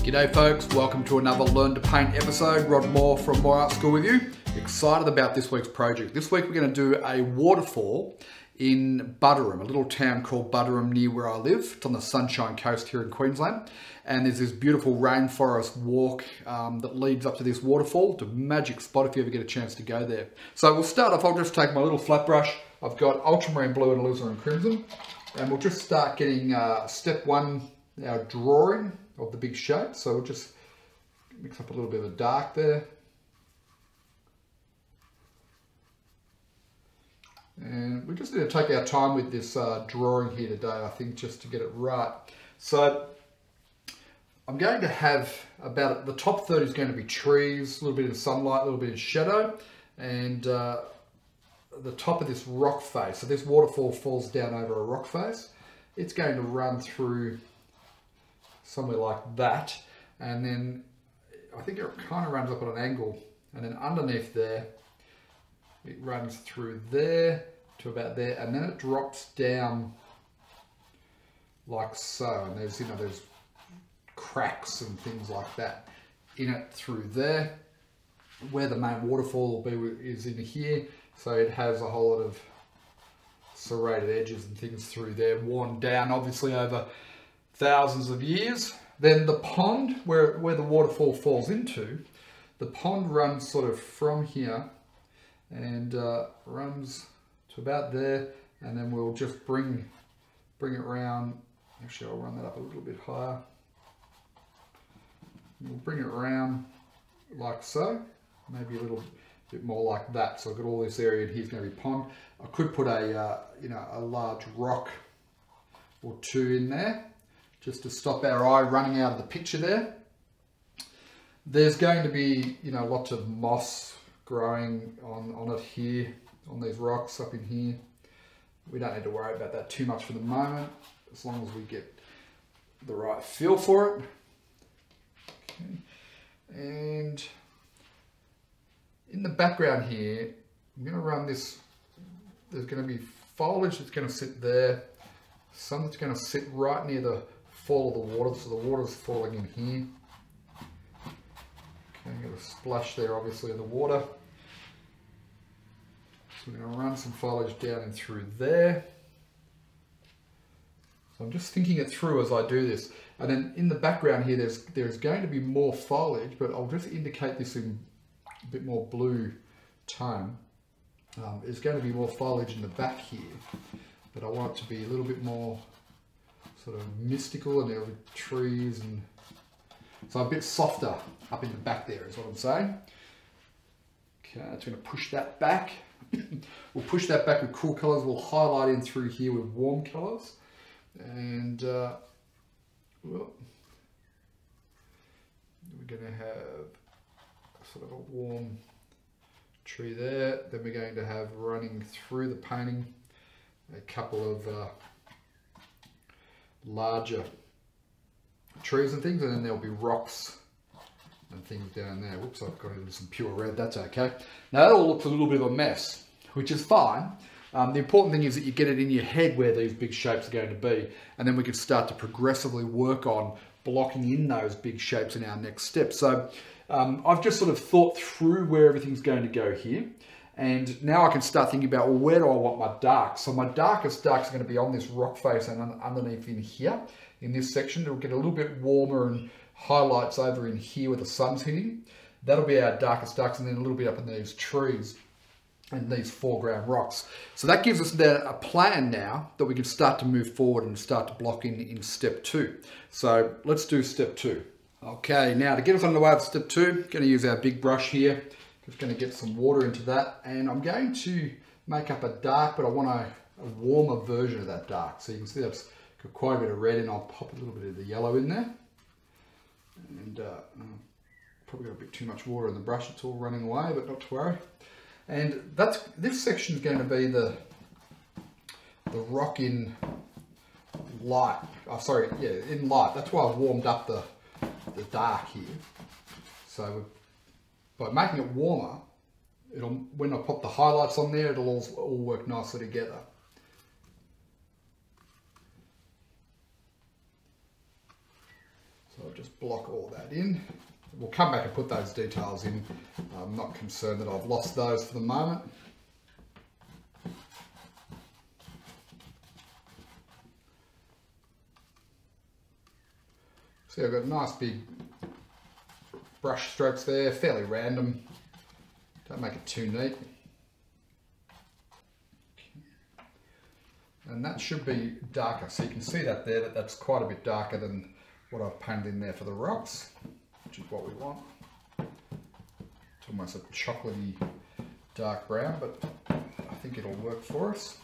G'day folks, welcome to another Learn to Paint episode. Rod Moore from Moore Art School with you. Excited about this week's project. This week we're going to do a waterfall in Buderim, a little town called Buderim near where I live. It's on the Sunshine Coast here in Queensland. And there's this beautiful rainforest walk that leads up to this waterfall. It's a magic spot if you ever get a chance to go there. So we'll start off, I'll just take my little flat brush. I've got ultramarine blue and alizarin crimson. And we'll just start getting step one, our drawing of the big shape. So we'll just mix up a little bit of the dark there. And we just need to take our time with this drawing here today, I think, just to get it right. So I'm going to have about, the top third is going to be trees, a little bit of sunlight, a little bit of shadow, and the top of this rock face. So this waterfall falls down over a rock face. It's going to run through somewhere like that, and then I think it kind of runs up at an angle, and then underneath there it runs through there to about there, and then it drops down like so, and there's, you know, there's cracks and things like that in it through there. Where the main waterfall will be is in here, so it has a whole lot of serrated edges and things through there, worn down obviously over thousands of years. Then the pond, where the waterfall falls into, the pond runs sort of from here and runs to about there, and then we'll just bring it around. Actually, I'll run that up a little bit higher. We'll bring it around like so, maybe a little bit more like that. So I've got all this area in here is going to be pond. I could put a you know, a large rock or two in there, just to stop our eye running out of the picture there. There's going to be, you know, lots of moss growing on it here, on these rocks up in here. We don't need to worry about that too much for the moment, as long as we get the right feel for it. Okay. And in the background here, I'm going to run this. There's going to be foliage that's going to sit there, some that's going to sit right near the fall of the water, so the water's falling in here. Okay, I'm going to splash there obviously in the water. So we're going to run some foliage down and through there. So I'm just thinking it through as I do this. And then in the background here, there's going to be more foliage, but I'll just indicate this in a bit more blue tone. There's going to be more foliage in the back here, but I want it to be a little bit more sort of mystical, and there are trees, and so a bit softer up in the back there is what I'm saying. Okay, it's going to push that back. We'll push that back with cool colors. We'll highlight in through here with warm colors, and well, we're going to have sort of a warm tree there. Then we're going to have, running through the painting, a couple of larger trees and things, and then there'll be rocks and things down there. Whoops, I've got into some pure red, that's okay. Now that all looks a little bit of a mess, which is fine. The important thing is that you get it in your head where these big shapes are going to be, and then we can start to progressively work on blocking in those big shapes in our next step. So I've just sort of thought through where everything's going to go here. And now I can start thinking about, well, where do I want my darks? So my darkest darks are going to be on this rock face and underneath in here, in this section. It'll get a little bit warmer and highlights over in here where the sun's hitting. That'll be our darkest darks, and then a little bit up in these trees and these foreground rocks. So that gives us then a plan now that we can start to move forward and start to block in step two. So let's do step two. Okay, now to get us on the way of step two, going to use our big brush here. Just going to get some water into that, and I'm going to make up a dark, but I want a warmer version of that dark. So you can see that's got quite a bit of red, and I'll pop a little bit of the yellow in there. And probably got a bit too much water in the brush, it's all running away, but not to worry. And this section is going to be the rock in light. Oh, sorry, yeah, in light. That's why I've warmed up the dark here. So by making it warmer, when I pop the highlights on there, it'll all work nicely together. So I'll just just block all that in. We'll come back and put those details in. I'm not concerned that I've lost those for the moment. See, I've got nice big brush strokes there, fairly random. Don't make it too neat. And that should be darker. So you can see that there, that's quite a bit darker than what I've painted in there for the rocks, which is what we want. It's almost a chocolatey dark brown, but I think it'll work for us.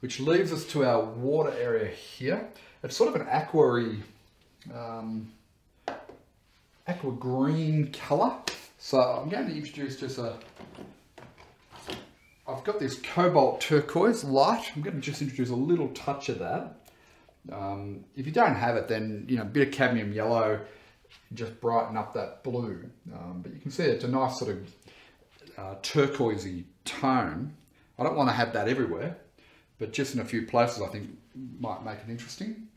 Which leaves us to our water area here. It's sort of an aqua green colour. So I'm going to introduce just I've got this cobalt turquoise light. I'm going to just introduce a little touch of that. If you don't have it, then a bit of cadmium yellow, just brighten up that blue. But you can see it's a nice sort of turquoisey tone. I don't want to have that everywhere, but just in a few places I think might make it interesting.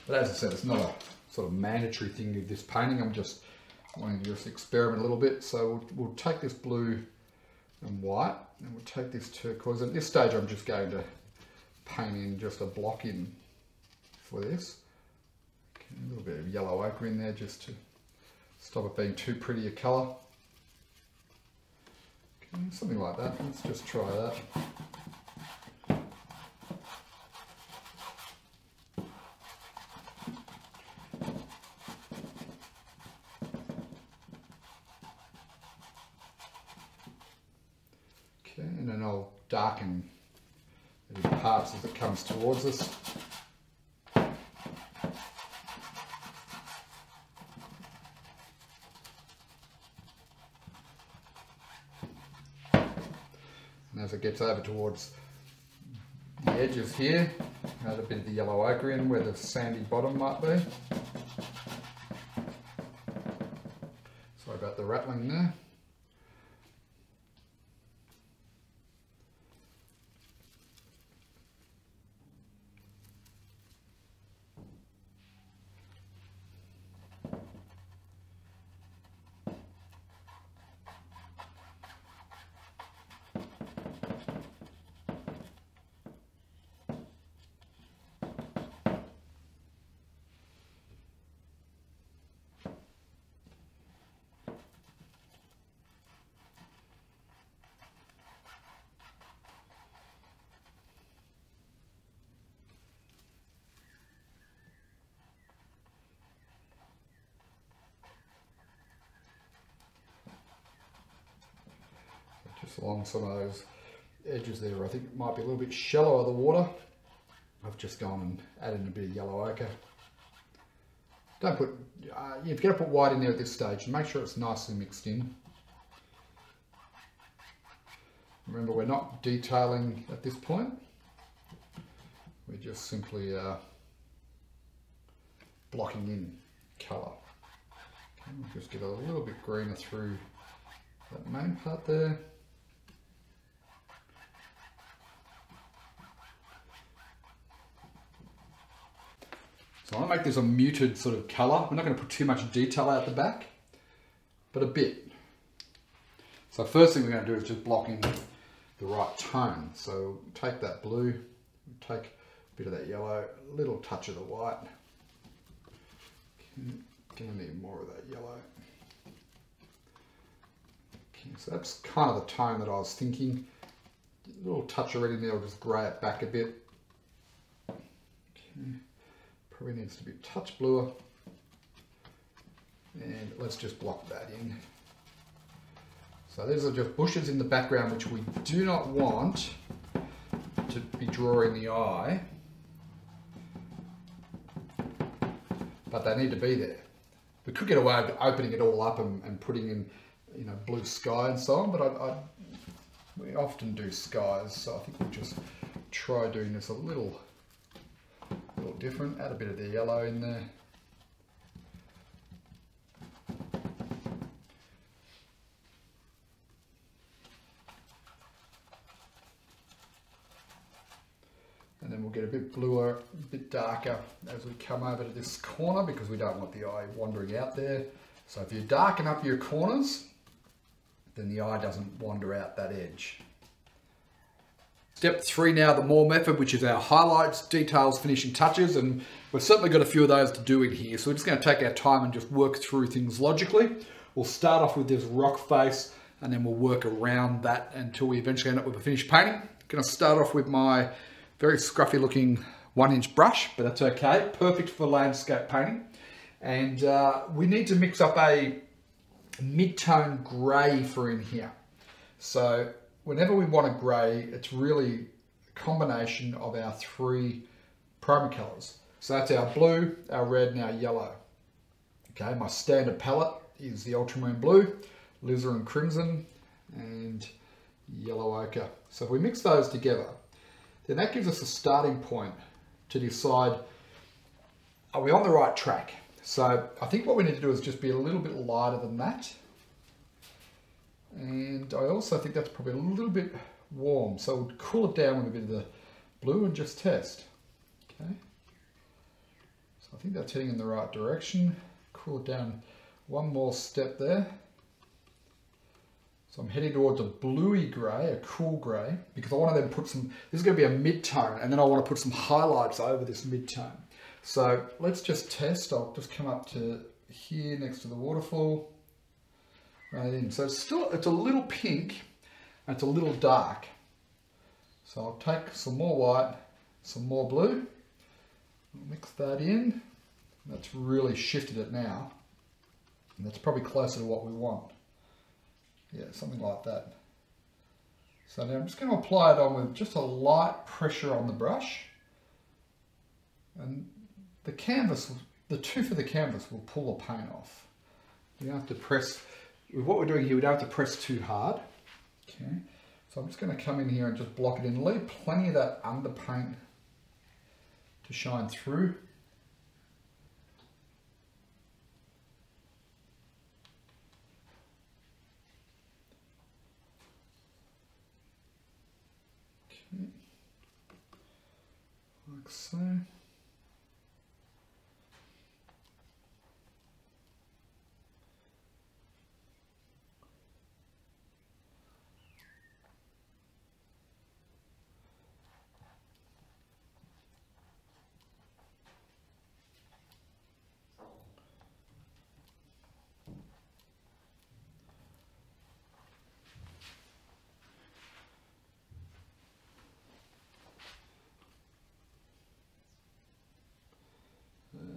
But as I said, it's not a sort of mandatory thing with this painting. I'm just wanting to just experiment a little bit. So we'll take this blue and white, and we'll take this turquoise. At this stage I'm just going to paint in just a block in for this. Okay, a little bit of yellow ochre in there just to stop it being too pretty a colour. Okay, something like that. Let's just try that. Okay, and then I'll darken the parts as it comes towards us. And as it gets over towards the edges here, add a bit of the yellow ochre in where the sandy bottom might be. Sorry about the rattling there. Just along some of those edges there, I think it might be a little bit shallower, the water. I've just gone and added a bit of yellow ochre. Don't put, if you're going to put white in there at this stage, make sure it's nicely mixed in. Remember, we're not detailing at this point. We're just simply blocking in colour. Okay, we'll just get a little bit greener through that main part there. So I want to make this a muted sort of colour. We're not going to put too much detail out the back, but a bit. So first thing we're going to do is just block in the right tone. So take that blue, take a bit of that yellow, a little touch of the white. Okay, going to need more of that yellow. Okay, so that's kind of the tone that I was thinking. A little touch already in there will just grey it back a bit. Okay. Probably needs to be a touch bluer, and let's just block that in. So these are just bushes in the background which we do not want to be drawing the eye, but they need to be there. We could get away with opening it all up and putting in, blue sky and so on, but we often do skies, so I think we'll just try doing this a little different. Add a bit of the yellow in there. then we'll get a bit bluer, a bit darker as we come over to this corner because we don't want the eye wandering out there. So if you darken up your corners, then the eye doesn't wander out that edge. Step 3 now, the Moore method, which is our highlights, details, finishing touches, and we've certainly got a few of those to do in here. So we're just going to take our time and just work through things logically. We'll start off with this rock face, and then we'll work around that until we eventually end up with a finished painting. Going to start off with my very scruffy looking 1-inch brush, but that's okay. Perfect for landscape painting. And we need to mix up a mid-tone grey for in here. So whenever we want a grey, it's really a combination of our 3 primer colours. So that's our blue, our red, and our yellow. Okay, my standard palette is the ultramarine blue, alizarin crimson, and yellow ochre. So if we mix those together, then that gives us a starting point to decide, are we on the right track? So I think what we need to do is just be a little bit lighter than that. And I also think that's probably a little bit warm. So we'll cool it down with a bit of the blue and just test. Okay. So I think that's heading in the right direction. Cool it down one more step there. So I'm heading towards a bluey grey, a cool grey, because I want to then put some, this is going to be a mid-tone, and then I want to put some highlights over this mid-tone. So let's just test. I'll just come up to here next to the waterfall. Right in. So it's a little pink, and it's a little dark. So I'll take some more white, some more blue, mix that in. That's really shifted it now. And that's probably closer to what we want. Yeah, something like that. So now I'm just going to apply it on with just a light pressure on the brush. And the canvas, the tooth of the canvas will pull the paint off. You don't have to press, with what we're doing here, we don't have to press too hard. Okay, so I'm just going to come in here and just block it in, leave plenty of that underpaint to shine through. Okay, like so.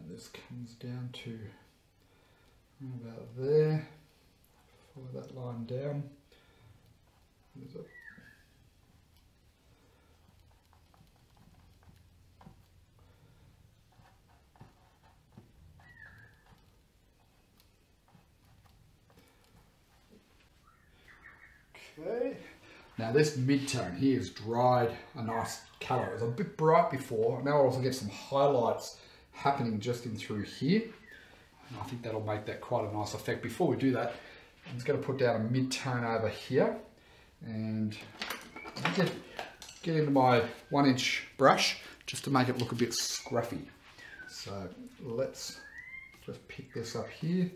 This comes down to about there. Follow that line down. There's a okay. Now this mid-tone here is dried a nice colour. It was a bit bright before. Now I'll also get some highlights happening just in through here. And I think that'll make that quite a nice effect. Before we do that, I'm just going to put down a mid-tone over here and get into my 1-inch brush just to make it look a bit scruffy. So let's just pick this up here.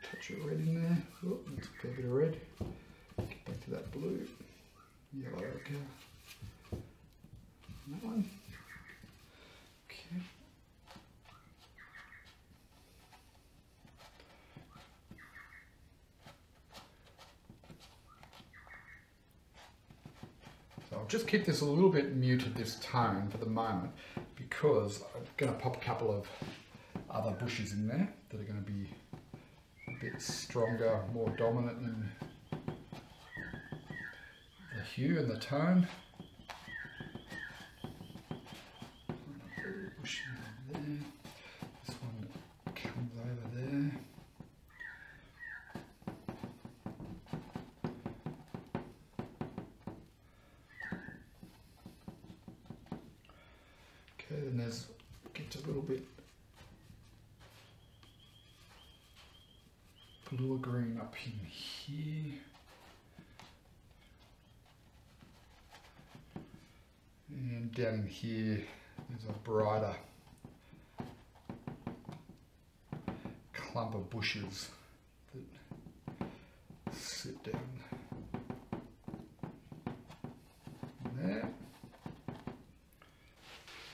Touch of red in there. Oh, that's a fair bit of red. Get back to that blue, yellow ochre. That one. Okay. So I'll just keep this a little bit muted, this tone, for the moment, because I'm going to pop a couple of other bushes in there that are going to be a bit stronger, more dominant in the hue and the tone. This one comes over there. Okay, then there's gets a little bit bluer green up in here. down in here, there's a brighter clump of bushes that sit down there.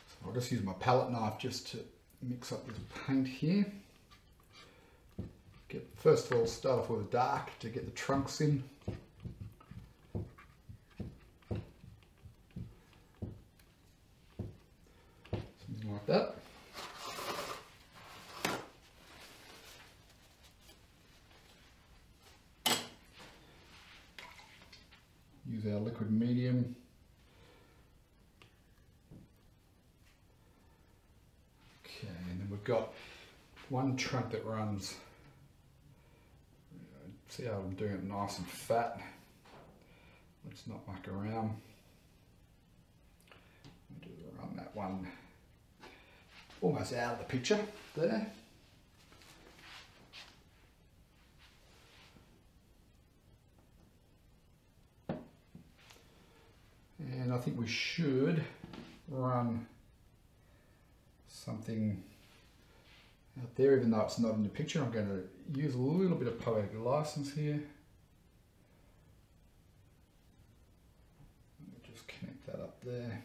So I'll just use my palette knife just to mix up this paint here. First of all, start off with a dark to get the trunks in. Something like that. Use our liquid medium. Okay, and then we've got one trunk that runs. See how I'm doing it nice and fat. Let's not muck around. Do run that one almost out of the picture there. And I think we should run something out there, even though it's not in the picture. I'm going to use a little bit of poetic license here. Just connect that up there.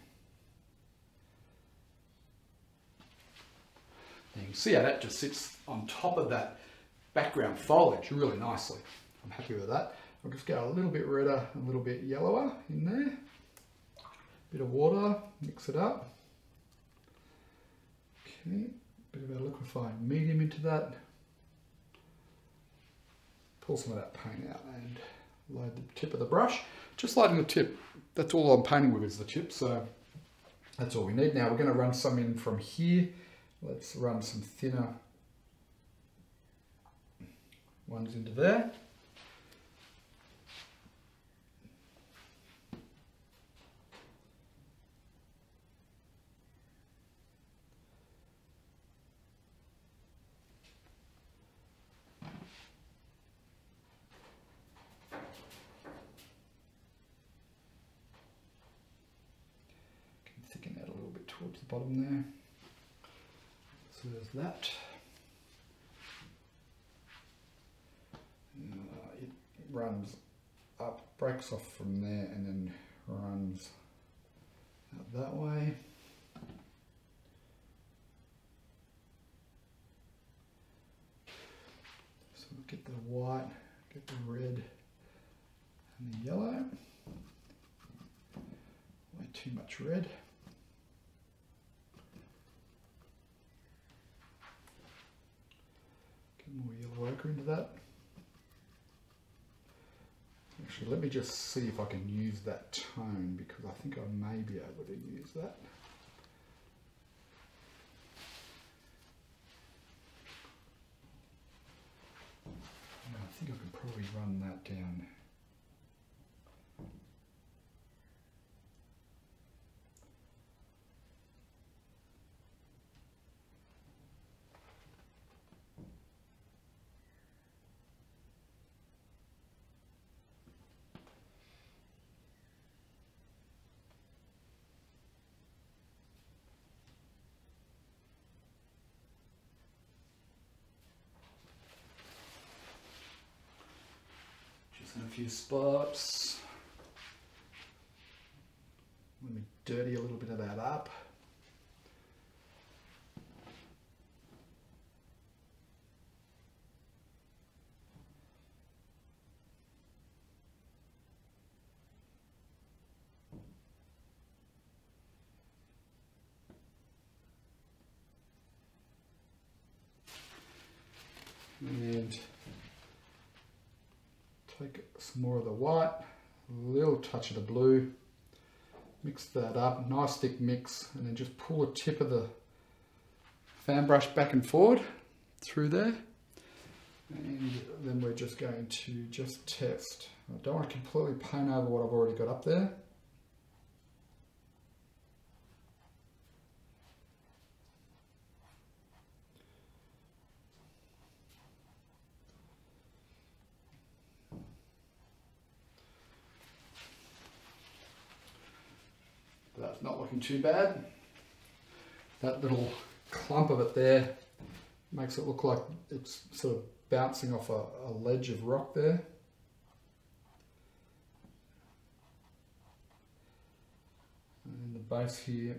And you can see how that just sits on top of that background foliage really nicely. I'm happy with that. I'll just go a little bit redder, a little bit yellower in there. Bit of water, mix it up. Okay. Bit of our liquefying medium into that. Pull some of that paint out and load the tip of the brush. Just lighting the tip. That's all I'm painting with is the tip, so that's all we need. Now we're going to run some in from here. Let's run some thinner ones into there. Thicken that a little bit towards the bottom there. So there's that. It runs up, breaks off from there, and then runs out that way. So we'll get the white, get the red, and the yellow. Way too much red. More yellow ochre into that. Actually, let me just see if I can use that tone, because I think I may be able to use that. I think I can probably run that down. In a few spots. Let me dirty a little bit of that up. And take some more of the white, a little touch of the blue, mix that up, nice thick mix, and then just pull the tip of the fan brush back and forward through there. And then we're just going to just test. I don't want to completely paint over what I've already got up there. not looking too bad. That little clump of it there makes it look like it's sort of bouncing off a ledge of rock there. And the base here,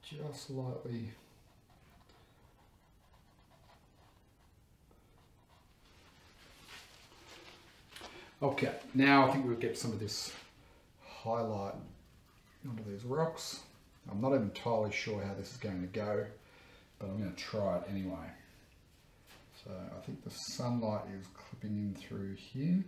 just lightly okay, now I think we'll get some of this highlight onto these rocks. I'm not entirely sure how this is going to go, but I'm going to try it anyway. So I think the sunlight is clipping in through here.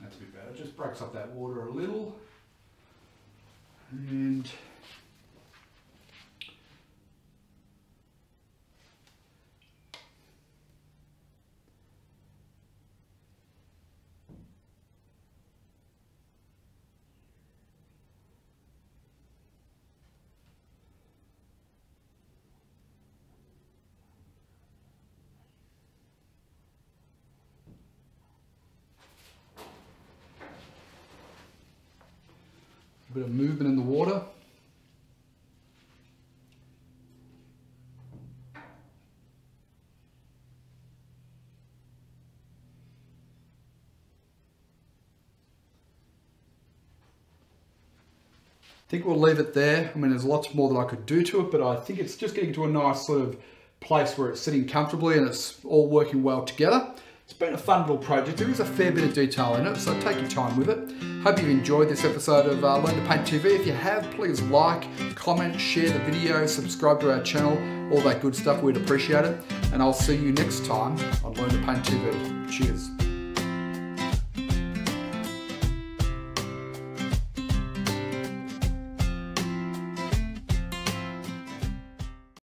That's a bit better. It just breaks up that water a little. And a bit of movement in the water. I think we'll leave it there. I mean, there's lots more that I could do to it, but I think it's just getting to a nice sort of place where it's sitting comfortably and it's all working well together. It's been a fun little project. There is a fair bit of detail in it, so take your time with it. Hope you've enjoyed this episode of Learn to Paint TV. If you have, please like, comment, share the video, subscribe to our channel, all that good stuff. We'd appreciate it. And I'll see you next time on Learn to Paint TV. Cheers.